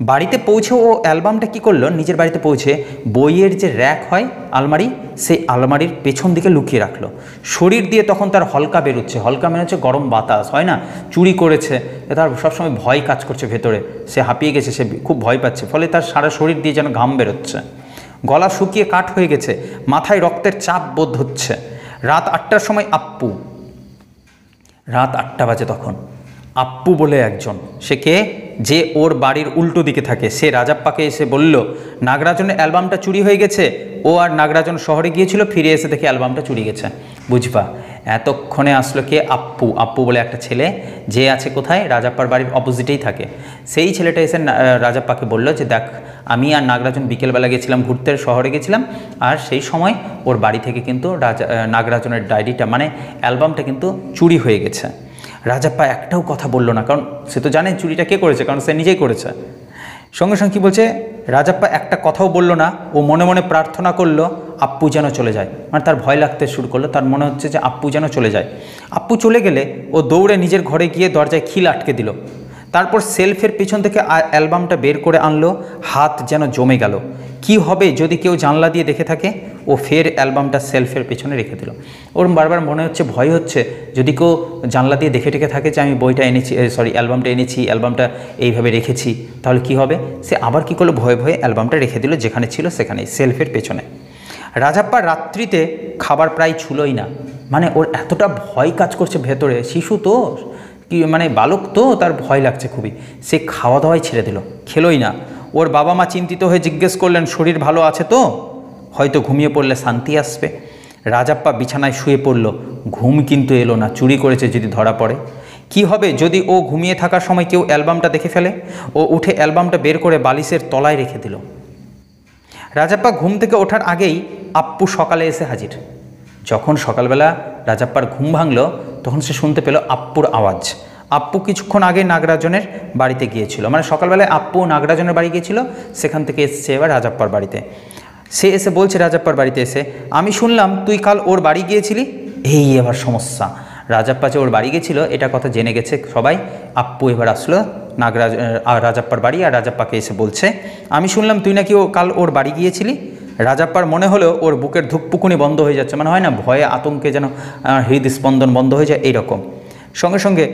বাড়িতে পৌঁছে ও অ্যালবামটা কী করলো, নিজের বাড়িতে পৌঁছে বইয়ের যে র্যাক হয়, আলমারি, সেই আলমারির পেছন দিকে লুকিয়ে রাখলো। শরীর দিয়ে তখন তার হলকা বেরোচ্ছে, হলকা মানে হচ্ছে গরম বাতাস হয় না, চুরি করেছে, তার সবসময় ভয় কাজ করছে ভেতরে, সে হাঁপিয়ে গেছে, সে খুব ভয় পাচ্ছে, ফলে তার সারা শরীর দিয়ে যেন ঘাম বেরোচ্ছে, গলা শুকিয়ে কাঠ হয়ে গেছে, মাথায় রক্তের চাপ বোধ হচ্ছে। রাত 8টার সময় রাত 8টা বাজে তখন। আপ্পু বলে একজন, সে কে, যে ওর বাড়ির উল্টো দিকে থাকে, সে রাজাপ্পাকে এসে বলল, নাগরাজনের অ্যালবামটা চুরি হয়ে গেছে। ও আর নাগরাজন শহরে গিয়েছিল, ফিরে এসে দেখে অ্যালবামটা চুরি গেছে। বুঝবা, এতক্ষণে আসলো কে? আপ্পু বলে একটা ছেলে, যে আছে কোথায়, রাজাপ্পার বাড়ির অপোজিটেই থাকে। সেই ছেলেটা এসে রাজাপ্পাকে বলল যে, দেখ, আমি আর নাগরাজন বিকেলবেলা গেছিলাম ঘুরতে, শহরে গেছিলাম, আর সেই সময় ওর বাড়ি থেকে কিন্তু নাগরাজনের ডায়েরিটা মানে অ্যালবামটা কিন্তু চুরি হয়ে গেছে। রাজাপ্পা একটাও কথা বলল না, কারণ সে তো জানে চুরিটা কে করেছে, কারণ সে নিজেই করেছে। সঙ্গে সঙ্গে কী বলছে, রাজাপ্পা একটা কথাও বলল না। ও মনে মনে প্রার্থনা করলো আপ্পু যেন চলে যায়, মানে তার ভয় লাগতে শুরু করলো, তার মনে হচ্ছে যে আপ্পু যেন চলে যায়। আপ্পু চলে গেলে ও দৌড়ে নিজের ঘরে গিয়ে দরজায় খিল আটকে দিল। তারপর সেলফের পিছন থেকে অ্যালবামটা বের করে আনলো, হাত যেন জমে গেল। কি হবে যদি কেউ জানলা দিয়ে দেখে থাকে? ও ফের অ্যালবামটা সেলফের পেছনে রেখে দিল। ওর বারবার মনে হচ্ছে, ভয় হচ্ছে, যদি কেউ জানলা দিয়ে দেখে থাকে যে আমি বইটা এনেছি, অ্যালবামটা এনেছি, অ্যালবামটা এইভাবে রেখেছি, তাহলে কি হবে? সে আবার কি করলো, ভয়ে ভয়ে অ্যালবামটা রেখে দিল যেখানে ছিল সেখানেই, সেলফের পেছনে। রাজাপ্পা রাত্রিতে খাবার প্রায় ছুলোই না, মানে ওর এতটা ভয় কাজ করছে ভেতরে, শিশু তো, কি মানে বালক তো, তার ভয় লাগছে খুবই। সে খাওয়া দাওয়াই ছেড়ে দিল, খেলোই না। ওর বাবা মা চিন্তিত হয়ে জিজ্ঞেস করলেন, শরীর ভালো আছে তো? হয়তো ঘুমিয়ে পড়লে শান্তি আসবে। রাজাপ্পা বিছানায় শুয়ে পড়ল। ঘুম কিন্তু এলো না, চুরি করেছে যদি ধরা পড়ে। কি হবে যদি ও ঘুমিয়ে থাকার সময় কেউ অ্যালবামটা দেখে ফেলে? ও উঠে অ্যালবামটা বের করে বালিশের তলায় রেখে দিল। রাজাপ্পা ঘুম থেকে ওঠার আগেই আপ্পু সকালে এসে হাজির। যখন সকালবেলা রাজাপ্পার ঘুম ভাঙল, তখন সে শুনতে পেল আপ্পুর আওয়াজ। আপ্পু কিছুক্ষণ আগে নাগরাজনের বাড়িতে গিয়েছিল, মানে সকালবেলায় আপ্পু নাগরাজনের বাড়ি গিয়েছিল, সেখান থেকে এসছে এবার রাজাপ্পার বাড়িতে। সে এসে বলছে রাজাপ্পার বাড়িতে এসে, আমি শুনলাম তুই কাল ওর বাড়ি গিয়েছিলি। এই এবার সমস্যা, রাজাপ্পা যে ওর বাড়ি গেছিল এটা কথা জেনে গেছে সবাই। আপ্পু এবার আসলো রাজাপ্পার বাড়ি, আর রাজাপ্পাকে এসে বলছে, আমি শুনলাম তুই নাকি কাল ওর বাড়ি গিয়েছিলি। রাজাপ্পার মনে হলো ওর বুকের ধুকপুকুনি বন্ধ হয়ে যাচ্ছে, মানে হয় না ভয়ে আতঙ্কে যেন হৃদস্পন্দন বন্ধ হয়ে যায় এইরকম। সঙ্গে সঙ্গে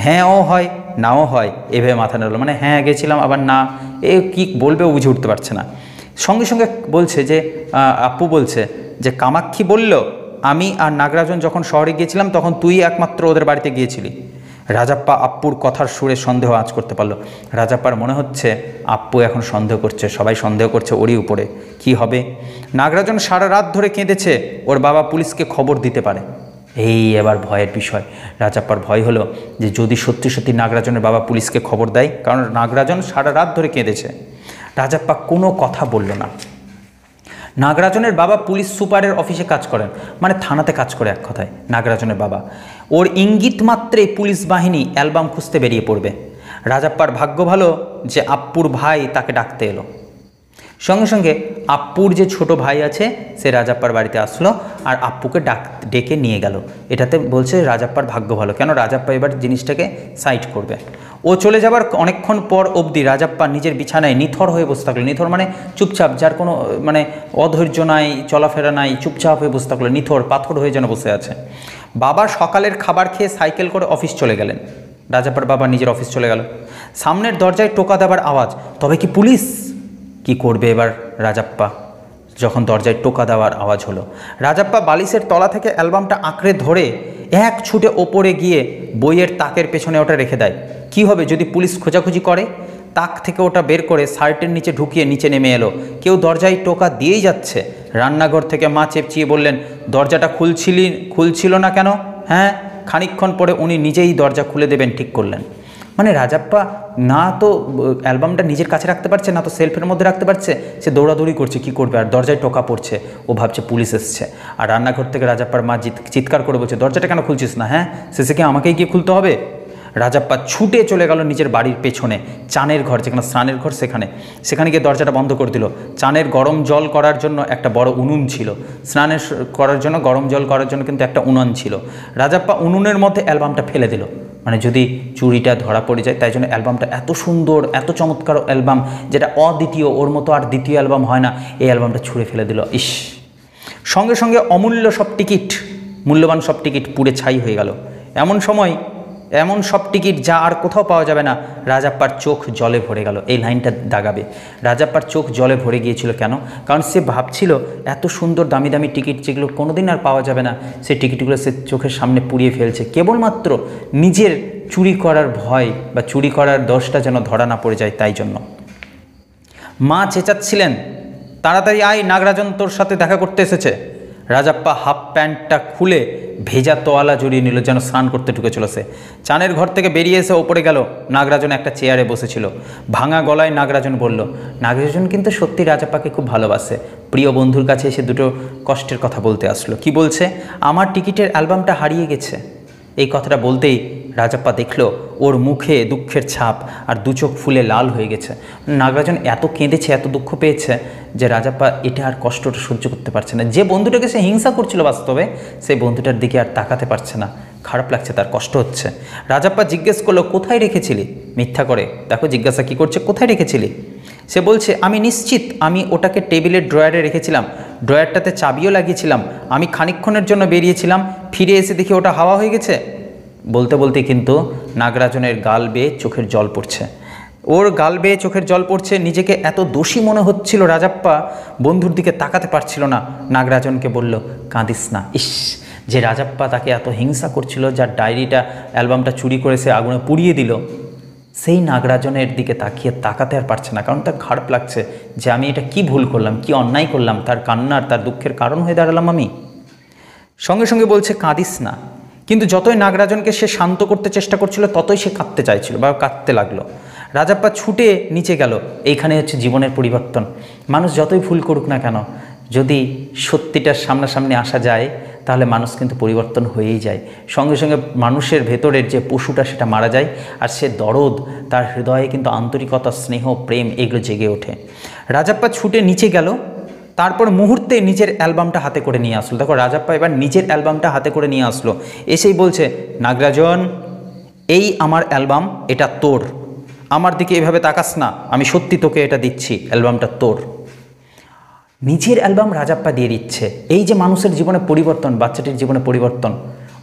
হ্যাঁও হয় নাও হয় এভাবে মাথা নাড়ল, মানে হ্যাঁ গেছিলাম আবার না, এ কী বলবে ও বুঝে উঠতে পারছে না। সঙ্গে সঙ্গে বলছে যে আপ্পু বলছে যে কামাক্ষী বলল আমি আর নাগরাজন যখন শহরে গিয়েছিলাম তখন তুই একমাত্র ওদের বাড়িতে গিয়েছিলি। রাজাপ্পা আপ্পুর কথার সুরে সন্দেহ আঁচ করতে পারলো। রাজাপ্পার মনে হচ্ছে আপ্পু এখন সন্দেহ করছে, সবাই সন্দেহ করছে ওরই উপরে। কি হবে? নাগরাজন সারা রাত ধরে কেঁদেছে, ওর বাবা পুলিশকে খবর দিতে পারে। এই এবার ভয়ের বিষয়। রাজাপ্পার ভয় হলো যে যদি সত্যি সত্যি নাগরাজনের বাবা পুলিশকে খবর দেয়, কারণ নাগরাজন সারা রাত ধরে কেঁদেছে। রাজাপ্পা কোনো কথা বলল না। নাগরাজনের বাবা পুলিশ সুপারের অফিসে কাজ করেন, মানে থানাতে কাজ করে এক কথায় নাগরাজনের বাবা। ওর ইঙ্গিত মাত্রে পুলিশ বাহিনী অ্যালবাম খুঁজতে বেরিয়ে পড়বে। রাজাপ্পার ভাগ্য ভালো যে আপ্পুর ভাই তাকে ডাকতে এলো। সঙ্গে সঙ্গে আপ্পুর যে ছোট ভাই আছে সে রাজাপ্পার বাড়িতে আসলো আর আপ্পুকে ডেকে নিয়ে গেল। এটাতে বলছে রাজাপ্পার ভাগ্য ভালো, কেন রাজাপ্পা এবার জিনিসটাকে সাইড করবে। ও চলে যাবার অনেকক্ষণ পর অবধি রাজাপ্পা নিজের বিছানায় নিথর হয়ে বসে থাকলো। নিথর মানে চুপচাপ, যার কোনো মানে অধৈর্য নাই, চলাফেরা নাই, চুপচাপ হয়ে বসে থাকলো, নিথর পাথর হয়ে যেন বসে আছে। বাবা সকালের খাবার খেয়ে সাইকেল করে অফিস চলে গেলেন। রাজাপ্পার বাবা নিজের অফিস চলে গেল। সামনের দরজায় টোকা দেবার আওয়াজ, তবে কি পুলিশ? কি করবে এবার রাজাপ্পা যখন দরজায় টোকা দেওয়ার আওয়াজ হলো? রাজাপ্পা বালিশের তলা থেকে অ্যালবামটা আঁকড়ে ধরে এক ছুটে ওপরে গিয়ে বইয়ের তাকের পেছনে ওটা রেখে দেয়। কি হবে যদি পুলিশ খোঁজাখুঁজি করে? তাক থেকে ওটা বের করে শার্টের নিচে ঢুকিয়ে নিচে নেমে এলো। কেউ দরজায় টোকা দিয়েই যাচ্ছে। রান্নাঘর থেকে মা চেপচিয়ে বললেন, দরজাটা খুলছিল না কেন? হ্যাঁ, খানিকক্ষণ পরে উনি নিজেই দরজা খুলে দেবেন ঠিক করলেন। মানে রাজাপ্পা না তো অ্যালবামটা নিজের কাছে রাখতে পারছে, না তো সেলফের মধ্যে রাখতে পারছে, সে দৌড়াদৌড়ি করছে। কি করবে? আর দরজায় টোকা পড়ছে, ও ভাবছে পুলিশ এসছে। আর রান্নাঘর থেকে রাজাপ্পার মা চিৎকার করে বলছে, দরজাটা কেন খুলছিস না? হ্যাঁ, শেষে কি আমাকেই গিয়ে খুলতে হবে? রাজাপ্পা ছুটে চলে গেল নিজের বাড়ির পেছনে চানের ঘর, যেখানে স্নানের ঘর, সেখানে গিয়ে দরজাটা বন্ধ করে দিল। চানের গরম জল করার জন্য একটা বড় উনুন ছিল, স্নানের করার জন্য গরম জল করার জন্য কিন্তু একটা উনুন ছিল। রাজাপ্পা উনুনের মধ্যে অ্যালবামটা ফেলে দিল, মানে যদি চুরিটা ধরা পড়ে যায়। তাই জন্য অ্যালবামটা এত সুন্দর, এত চমৎকার অ্যালবাম, যেটা অদ্বিতীয়, ওর মতো আর দ্বিতীয় অ্যালবাম হয় না, এই অ্যালবামটা ছুঁড়ে ফেলে দিল। ইস! সঙ্গে সঙ্গে অমূল্য সব টিকিট, মূল্যবান সব টিকিট পুড়ে ছাই হয়ে গেল। এমন সময় এমন সব টিকিট যা আর কোথাও পাওয়া যাবে না। রাজাপ্পার চোখ জলে ভরে গেল। এই লাইনটা দাগাবে। রাজাপ্পার চোখ জলে ভরে গিয়েছিল কেন? কারণ সে ভাবছিল এত সুন্দর দামি দামি টিকিট যেগুলো কোনোদিন আর পাওয়া যাবে না, সেই টিকিটগুলো সে চোখের সামনে পুড়িয়ে ফেলছে কেবলমাত্র নিজের চুরি করার ভয় বা চুরি করার দোষটা যেন ধরা না পড়ে যায়। তাই জন্য মা চেঁচাচ্ছিলেন, তাড়াতাড়ি আয়, নাগরাজন তোর সাথে দেখা করতে এসেছে। রাজাপ্পা হাফ প্যান্টটা খুলে ভেজা তোয়ালা জড়িয়ে নিল, যেন স্নান করতে ঢুকেছিল সে। চানের ঘর থেকে বেরিয়ে এসে ওপরে গেল। নাগরাজন একটা চেয়ারে বসেছিল। ভাঙা গলায় নাগরাজন বলল, নাগরাজন কিন্তু সত্যি রাজাপ্পাকে খুব ভালোবাসে। প্রিয় বন্ধুর কাছে এসে দুটো কষ্টের কথা বলতে আসলো। কি বলছে? আমার টিকিটের অ্যালবামটা হারিয়ে গেছে। এই কথাটা বলতেই রাজাপ্পা দেখলো ওর মুখে দুঃখের ছাপ, আর দু চোখ ফুলে লাল হয়ে গেছে। নাগরাজন এত কেঁদেছে, এত দুঃখ পেয়েছে যে রাজাপ্পা এটা আর কষ্টটা সহ্য করতে পারছে না। যে বন্ধুটাকে সে হিংসা করছিল বাস্তবে, সেই বন্ধুটার দিকে আর তাকাতে পারছে না। খারাপ লাগছে, তার কষ্ট হচ্ছে। রাজাপ্পা জিজ্ঞেস করলো, কোথায় রেখেছিলি? মিথ্যা করে, দেখো জিজ্ঞাসা কি করছে, কোথায় রেখেছিলি? সে বলছে, আমি নিশ্চিত আমি ওটাকে টেবিলের ড্রয়ারে রেখেছিলাম, ড্রয়ারটাতে চাবিও লাগিয়েছিলাম। আমি খানিকক্ষণের জন্য বেরিয়েছিলাম, ফিরে এসে দেখি ওটা হাওয়া হয়ে গেছে। বলতে বলতে কিন্তু নাগরাজনের গাল বেয়ে চোখের জল পড়ছে। ওর গাল বেয়ে চোখের জল পড়ছে। নিজেকে এত দোষী মনে হচ্ছিল রাজাপ্পা বন্ধুর দিকে তাকাতে পারছিল না। নাগরাজনকে বলল, কাঁদিস না। ইস, যে রাজাপ্পা তাকে এত হিংসা করছিল, যার ডায়েরিটা অ্যালবামটা চুরি করে সে আগুনে পুড়িয়ে দিল, সেই নাগরাজনের দিকে তাকাতে আর পারছে না। কারণ তার খারাপ লাগছে যে আমি এটা কি ভুল করলাম, কি অন্যায় করলাম, তার কান্নার, তার দুঃখের কারণ হয়ে দাঁড়ালাম আমি। সঙ্গে সঙ্গে বলছে, কাঁদিস না। কিন্তু যতই নাগরাজনকে সে শান্ত করতে চেষ্টা করছিল, ততই সে কাঁদতে চাইছিল বা কাঁদতে লাগলো। রাজাপ্পা ছুটে নিচে গেল। এইখানে হচ্ছে জীবনের পরিবর্তন। মানুষ যতই ভুল করুক না কেন, যদি সত্যিটার সামনাসামনি আসা যায়, তাহলে মানুষ কিন্তু পরিবর্তন হয়েই যায়। সঙ্গে সঙ্গে মানুষের ভেতরের যে পশুটা সেটা মারা যায়, আর সে দরদ, তার হৃদয়ে কিন্তু আন্তরিকতা, স্নেহ, প্রেম এগুলো জেগে ওঠে। রাজাপ্পা ছুটে নিচে গেল। তারপর মুহূর্তে নিজের অ্যালবামটা হাতে করে নিয়ে আসলো। দেখো রাজাপ্পা এবার নিজের অ্যালবামটা হাতে করে নিয়ে আসলো, এসেই বলছে, নাগরাজন এই আমার অ্যালবাম, এটা তোর, আমার দিকে এভাবে তাকাস না, আমি সত্যি তোকে এটা দিচ্ছি, অ্যালবামটা তোর। নিজের অ্যালবাম রাজাপ্পা দিয়ে দিচ্ছে। এই যে মানুষের জীবনে পরিবর্তন, বাচ্চাটির জীবনে পরিবর্তন,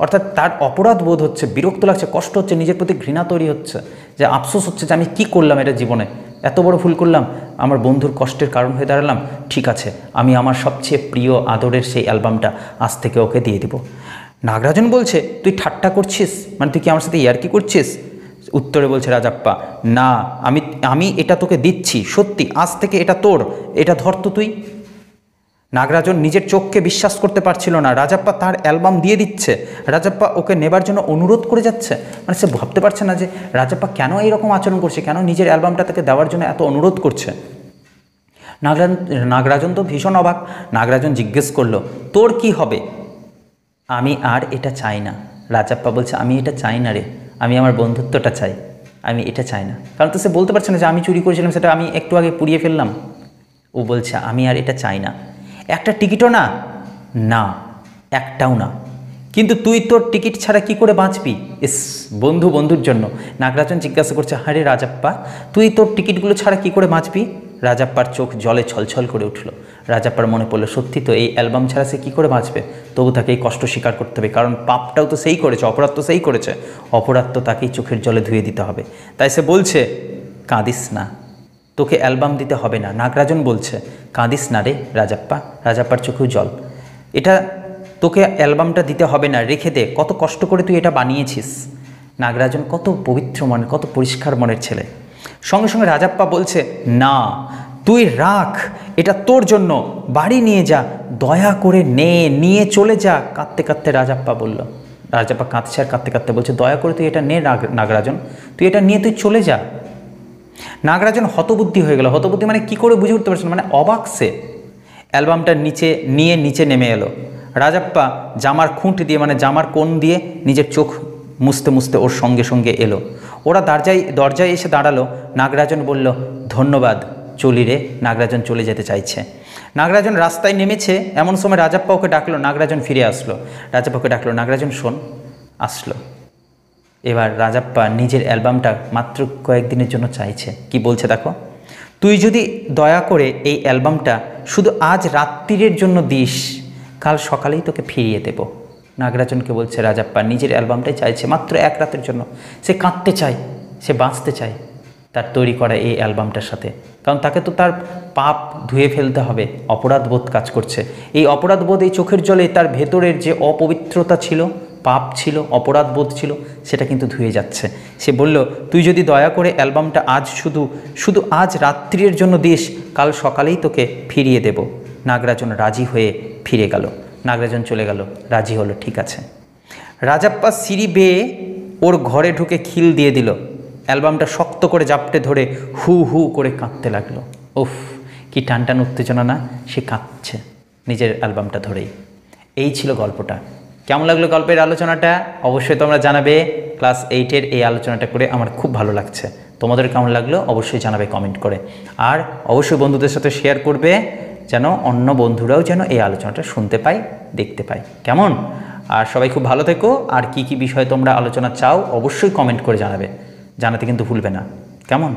অর্থাৎ তার অপরাধ বোধ হচ্ছে, বিরক্ত লাগছে, কষ্ট হচ্ছে, নিজের প্রতি ঘৃণা তৈরি হচ্ছে, যে আফসোস হচ্ছে যে আমি কি করলাম এটা জীবনে, এত বড় ভুল করলাম, আমার বন্ধুর কষ্টের কারণ হয়ে দাঁড়ালাম। ঠিক আছে, আমি আমার সবচেয়ে প্রিয় আদরের সেই অ্যালবামটা আজ থেকে ওকে দিয়ে দিব। নাগরাজন বলছে, তুই ঠাট্টা করছিস, মানে তুই কি আমার সাথে ইয়ার্কি করছিস? উত্তরে বলছে রাজাপ্পা, না, আমি এটা তোকে দিচ্ছি, সত্যি, আজ থেকে এটা তোর, এটা ধর তো তুই। নাগরাজন নিজের চোখকে বিশ্বাস করতে পারছিল না, রাজাপ্পা তার অ্যালবাম দিয়ে দিচ্ছে, রাজাপ্পা ওকে নেবার জন্য অনুরোধ করে যাচ্ছে। মানে সে ভাবতে পারছে না যে রাজাপ্পা কেন এইরকম আচরণ করছে, কেন নিজের অ্যালবামটা তাকে দেওয়ার জন্য এত অনুরোধ করছে। নাগরাজন তো ভীষণ অবাক। নাগরাজন জিজ্ঞেস করলো, তোর কি হবে? আমি আর এটা চাই না। রাজাপ্পা বলছে, আমি এটা চাই না রে, আমি আমার বন্ধুত্বটা চাই, আমি এটা চাই না। কারণ তো সে বলতে পারছে না যে আমি চুরি করেছিলাম, সেটা আমি একটু আগে পুড়িয়ে ফেললাম। ও বলছে, আমি আর এটা চাই না। একটা টিকিটও না, না একটাও না। কিন্তু তুই তোর টিকিট ছাড়া কি করে বাঁচবি? ইস, বন্ধুর জন্য। নাগরাজন জিজ্ঞাসা করছে, আরে রাজাপ্পা, তুই তোর টিকিটগুলো ছাড়া কি করে বাঁচবি? রাজাপ্পার চোখ জলে ছলছল করে উঠল। রাজাপ্পার মনে পড়লো, সত্যি তো এই অ্যালবাম ছাড়া সে কী করে বাঁচবে? তবু তাকে এই কষ্ট স্বীকার করতে হবে, কারণ পাপটাও তো সেই করেছে, অপরাধ তো সেই করেছে, অপরাধ তো তাকেই চোখের জলে ধুয়ে দিতে হবে। তাই সে বলছে, কাঁদিস না, তোকে অ্যালবাম দিতে হবে না। নাগরাজন বলছে, কাঁদিস না রে রাজাপ্পা। রাজাপ্পার চোখেও জল। এটা তোকে অ্যালবামটা দিতে হবে না, রেখে দে, কত কষ্ট করে তুই এটা বানিয়েছিস। নাগরাজন কত পবিত্র মনের, কত পরিষ্কার মনের ছেলে। সঙ্গে সঙ্গে রাজাপ্পা বলছে, না, তুই রাখ, এটা তোর জন্য, বাড়ি নিয়ে যা, দয়া করে নিয়ে চলে যা। কাঁদতে কাঁদতে রাজাপ্পা বলল। রাজাপ্পা কাঁদছে আর কাঁদতে কাঁদতে বলছে, দয়া করে তুই এটা নে নাগরাজন, তুই এটা নিয়ে তুই চলে যা। নাগরাজন হতবুদ্ধি হয়ে গেল। হতবুদ্ধি মানে কি করে বুঝে উঠতে পারছে না, মানে অবাক সে। অ্যালবামটা নিচে নেমে এলো। রাজাপ্পা জামার খুঁট দিয়ে, মানে জামার কোণ দিয়ে নিজের চোখ মুছতে মুছতে ওর সঙ্গে সঙ্গে এলো। ওরা দরজায় এসে দাঁড়ালো। নাগরাজন বলল, ধন্যবাদ, চলি রে। নাগরাজন চলে যেতে চাইছে। নাগরাজন রাস্তায় নেমেছে, এমন সময় রাজাপ্পা ওকে ডাকলো। নাগরাজন ফিরে আসলো। রাজাপ্পা ওকে ডাকলো, নাগরাজন শোন। আসলো। এবার রাজাপ্পা নিজের অ্যালবামটা মাত্র কয়েকদিনের জন্য চাইছে। কি বলছে দেখো, তুই যদি দয়া করে এই অ্যালবামটা শুধু আজ রাত্রির জন্য দিস, কাল সকালেই তোকে ফিরিয়ে দেব। নাগরাজনকে বলছে রাজাপ্পা নিজের অ্যালবামটাই চাইছে, মাত্র এক রাতের জন্য। সে কাঁদতে চায়, সে বাঁচতে চায় তার তৈরি করা এই অ্যালবামটার সাথে, কারণ তাকে তো তার পাপ ধুয়ে ফেলতে হবে। অপরাধবোধ কাজ করছে। এই অপরাধবোধ, এই চোখের জলে তার ভেতরের যে অপবিত্রতা ছিল, পাপ ছিল, অপরাধবোধ ছিল, সেটা কিন্তু ধুয়ে যাচ্ছে। সে বলল, তুই যদি দয়া করে অ্যালবামটা আজ শুধু আজ রাত্রির জন্য দিস, কাল সকালেই তোকে ফিরিয়ে দেব। নাগরাজন রাজি হয়ে ফিরে গেল। নাগরাজন চলে গেল, রাজি হলো, ঠিক আছে। রাজাপ্পা সিঁড়ি বেয়ে ওর ঘরে ঢুকে খিল দিয়ে দিল। অ্যালবামটা শক্ত করে জাপটে ধরে হু হু করে কাঁদতে লাগলো। উফ, কি টানটান উত্তেজনা না! সে কাঁদছে নিজের অ্যালবামটা ধরেই। এই ছিল গল্পটা। কেমন লাগলো গল্পের আলোচনাটা? অবশ্যই তোমরা জানাবে। ক্লাস 8-এর এই আলোচনাটা করে আমার খুব ভালো লাগছে। তোমাদের কেমন লাগলো অবশ্যই জানাবে কমেন্ট করে। আর অবশ্যই বন্ধুদের সাথে শেয়ার করবে, যেন অন্য বন্ধুরাও যেন এই আলোচনাটা শুনতে পায়, দেখতে পায়। কেমন? আর সবাই খুব ভালো থেকো। আর কি কি বিষয়ে তোমরা আলোচনা চাও অবশ্যই কমেন্ট করে জানাবে, জানাতে কিন্তু ভুলবে না। কেমন?